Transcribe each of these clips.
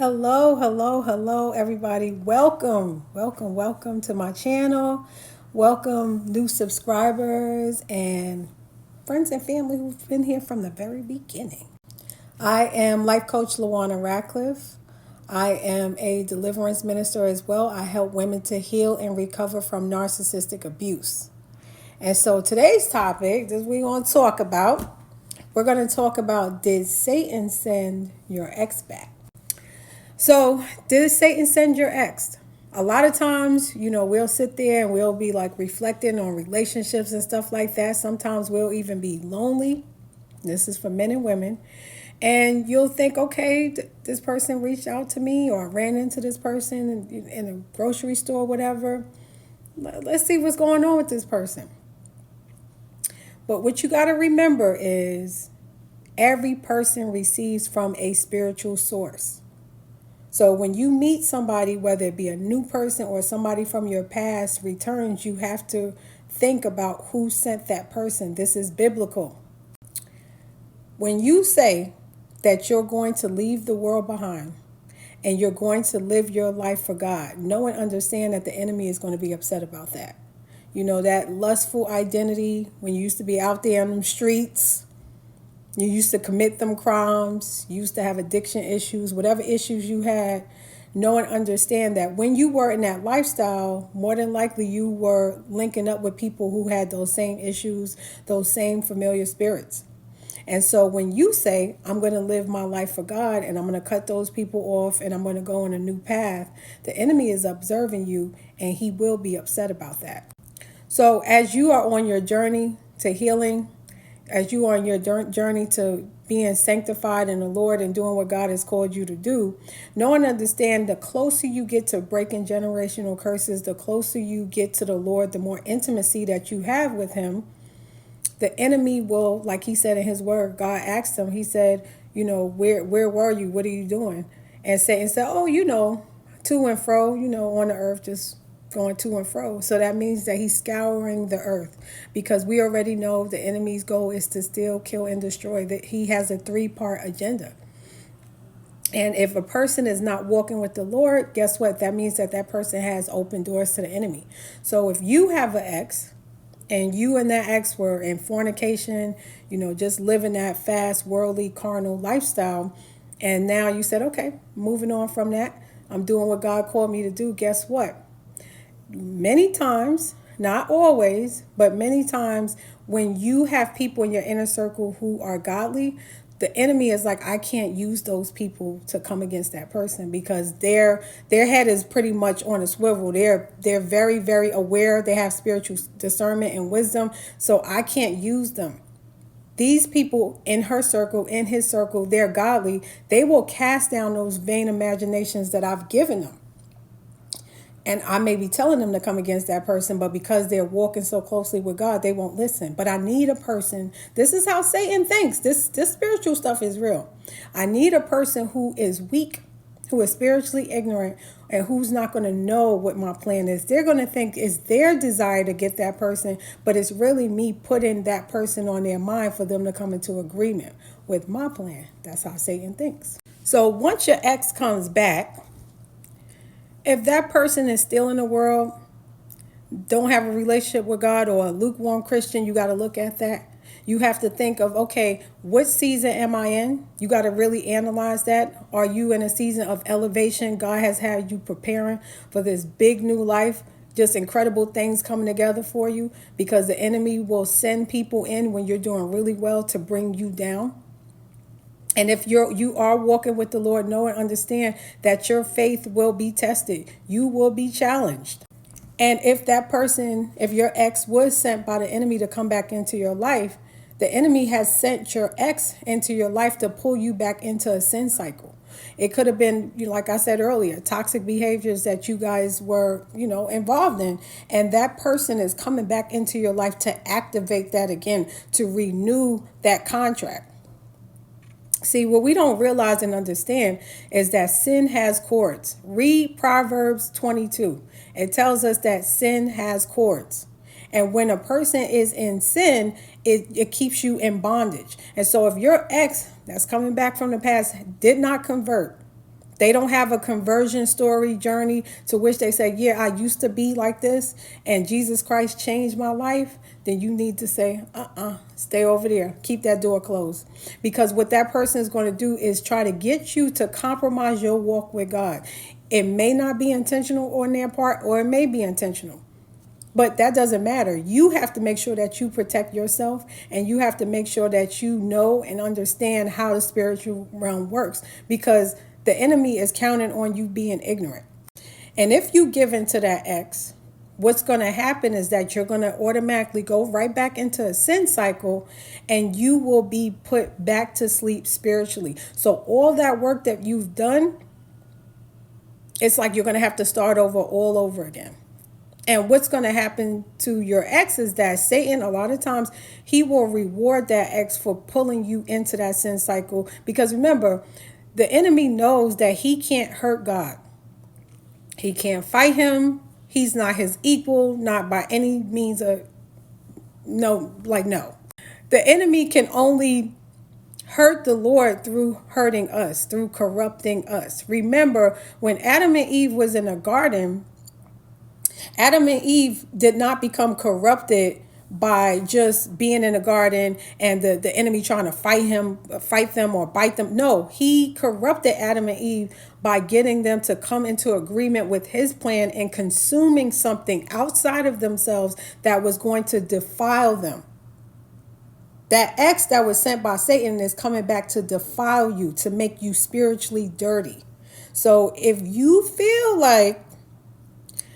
Hello, hello, hello, everybody. Welcome to my channel. Welcome, new subscribers and friends and family who've been here from the very beginning. I am Life Coach Lawana Ratcliffe. I am a deliverance minister as well. I help women to heal and recover from narcissistic abuse. And so today's topic that we're going to talk about, did Satan send your ex back? So, did Satan send your ex? A lot of times, we'll sit there and we'll be like reflecting on relationships and stuff like that. Sometimes we'll even be lonely. This is for men and women. And you'll think, okay, this person reached out to me or ran into this person in a grocery store, whatever. Let's see what's going on with this person. But what you got to remember is every person receives from a spiritual source. So when you meet somebody, whether it be a new person or somebody from your past returns, you have to think about who sent that person. This is biblical. When you say that you're going to leave the world behind and you're going to live your life for God, know and understand that the enemy is going to be upset about that. You know, that lustful identity when you used to be out there on the streets. You used to commit them crimes, you used to have addiction issues, whatever issues you had. Know and understand that when you were in that lifestyle, more than likely you were linking up with people who had those same issues, those same familiar spirits. And so when you say, I'm going to live my life for God and I'm going to cut those people off and I'm going to go on a new path, the enemy is observing you and he will be upset about that. So as you are on your journey to healing, as you are on your journey to being sanctified in the Lord and doing what God has called you to do, know and understand the closer you get to breaking generational curses, the closer you get to the Lord, the more intimacy that you have with him, the enemy will, like he said in his word, God asked him, he said, where were you? What are you doing? And Satan said, to and fro, on the earth, just going to and fro. So that means that he's scouring the earth because we already know the enemy's goal is to steal, kill, and destroy. That he has a 3-part agenda. And if a person is not walking with the Lord, guess what? That means that person has open doors to the enemy. So if you have an ex and you and that ex were in fornication, just living that fast, worldly, carnal lifestyle, and now you said, okay, moving on from that, I'm doing what God called me to do. Guess what? Many times, not always, but many times when you have people in your inner circle who are godly, the enemy is like, I can't use those people to come against that person because their head is pretty much on a swivel. They're very, very aware. They have spiritual discernment and wisdom. So I can't use them. These people in her circle, in his circle, they're godly. They will cast down those vain imaginations that I've given them. And I may be telling them to come against that person, but because they're walking so closely with God, they won't listen. But I need a person. This is how Satan thinks. This spiritual stuff is real. I need a person who is weak, who is spiritually ignorant, and who's not going to know what my plan is. They're going to think it's their desire to get that person, but it's really me putting that person on their mind for them to come into agreement with my plan. That's how Satan thinks. So once your ex comes back, if that person is still in the world, don't have a relationship with God or a lukewarm Christian, you got to look at that. You have to think of, okay, what season am I in? You got to really analyze that. Are you in a season of elevation? God has had you preparing for this big new life, just incredible things coming together for you, because the enemy will send people in when you're doing really well to bring you down. And if you are walking with the Lord, know and understand that your faith will be tested. You will be challenged. And if your ex was sent by the enemy to come back into your life, the enemy has sent your ex into your life to pull you back into a sin cycle. It could have been, like I said earlier, toxic behaviors that you guys were, involved in. And that person is coming back into your life to activate that again, to renew that contract. See, what we don't realize and understand is that sin has cords. Read Proverbs 22. It tells us that sin has cords. And when a person is in sin, it keeps you in bondage. And so if your ex that's coming back from the past did not convert, they don't have a conversion story journey to which they say, yeah, I used to be like this and Jesus Christ changed my life, then you need to say, stay over there. Keep that door closed. Because what that person is going to do is try to get you to compromise your walk with God. It may not be intentional on their part, or it may be intentional. But that doesn't matter. You have to make sure that you protect yourself, and you have to make sure that you know and understand how the spiritual realm works, because the enemy is counting on you being ignorant. And if you give in to that ex, what's going to happen is that you're going to automatically go right back into a sin cycle, and you will be put back to sleep spiritually. So all that work that you've done, it's like you're going to have to start over all over again. And what's going to happen to your ex is that Satan, a lot of times, he will reward that ex for pulling you into that sin cycle. Because remember, the enemy knows that he can't hurt God. He can't fight him. He's not his equal, not by any means of no. The enemy can only hurt the Lord through hurting us, through corrupting us. Remember, when Adam and Eve was in the garden, Adam and Eve did not become corrupted by just being in the garden and the enemy trying to fight them or bite them. No, he corrupted Adam and Eve by getting them to come into agreement with his plan and consuming something outside of themselves that was going to defile them. That X that was sent by Satan is coming back to defile you, to make you spiritually dirty. So if you feel like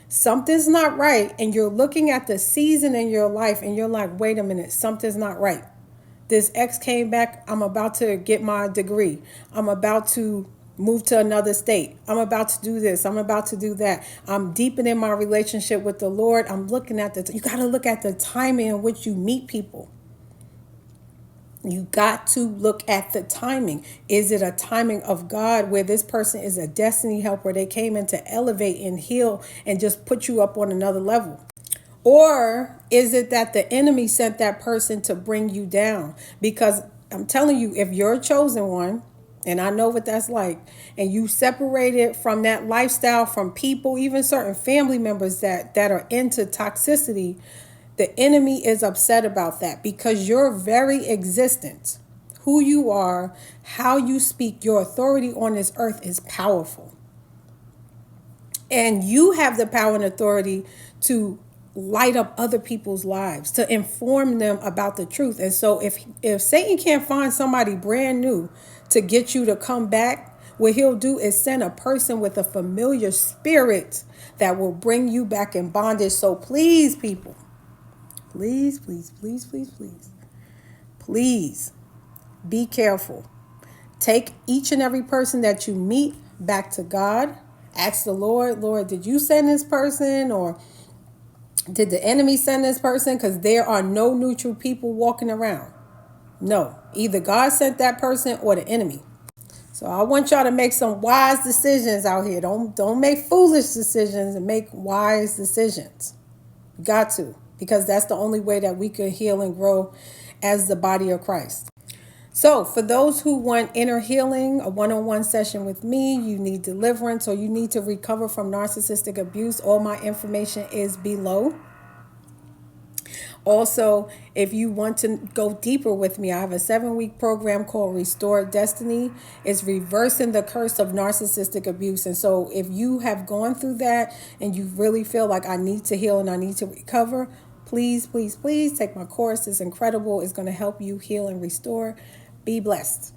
something's not right, and you're looking at the season in your life and you're like, wait a minute, something's not right. This ex came back. I'm about to get my degree. I'm about to move to another state. I'm about to do this. I'm about to do that. I'm deepening my relationship with the Lord. I'm looking at you got to look at the timing in which you meet people. You got to look at the timing. Is it a timing of God where this person is a destiny helper? They came in to elevate and heal and just put you up on another level. Or is it that the enemy sent that person to bring you down? Because I'm telling you, if you're a chosen one, and I know what that's like, and you separated from that lifestyle, from people, even certain family members that are into toxicity, the enemy is upset about that, because your very existence, who you are, how you speak, your authority on this earth is powerful. And you have the power and authority to light up other people's lives, to inform them about the truth. And so if Satan can't find somebody brand new to get you to come back, what he'll do is send a person with a familiar spirit that will bring you back in bondage. So please, people, please, please, please, please, please, please be careful. Take each and every person that you meet back to God. Ask the Lord, did you send this person, or did the enemy send this person? Because there are no neutral people walking around. No, either God sent that person or the enemy. So I want y'all to make some wise decisions out here. Don't make foolish decisions, and make wise decisions. You got to. Because that's the only way that we can heal and grow as the body of Christ. So for those who want inner healing, a one-on-one session with me, you need deliverance, or you need to recover from narcissistic abuse, all my information is below. Also, if you want to go deeper with me, I have a 7-week program called Restore Destiny. It's reversing the curse of narcissistic abuse. And so if you have gone through that and you really feel like I need to heal and I need to recover, please, please, please take my course. It's incredible. It's going to help you heal and restore. Be blessed.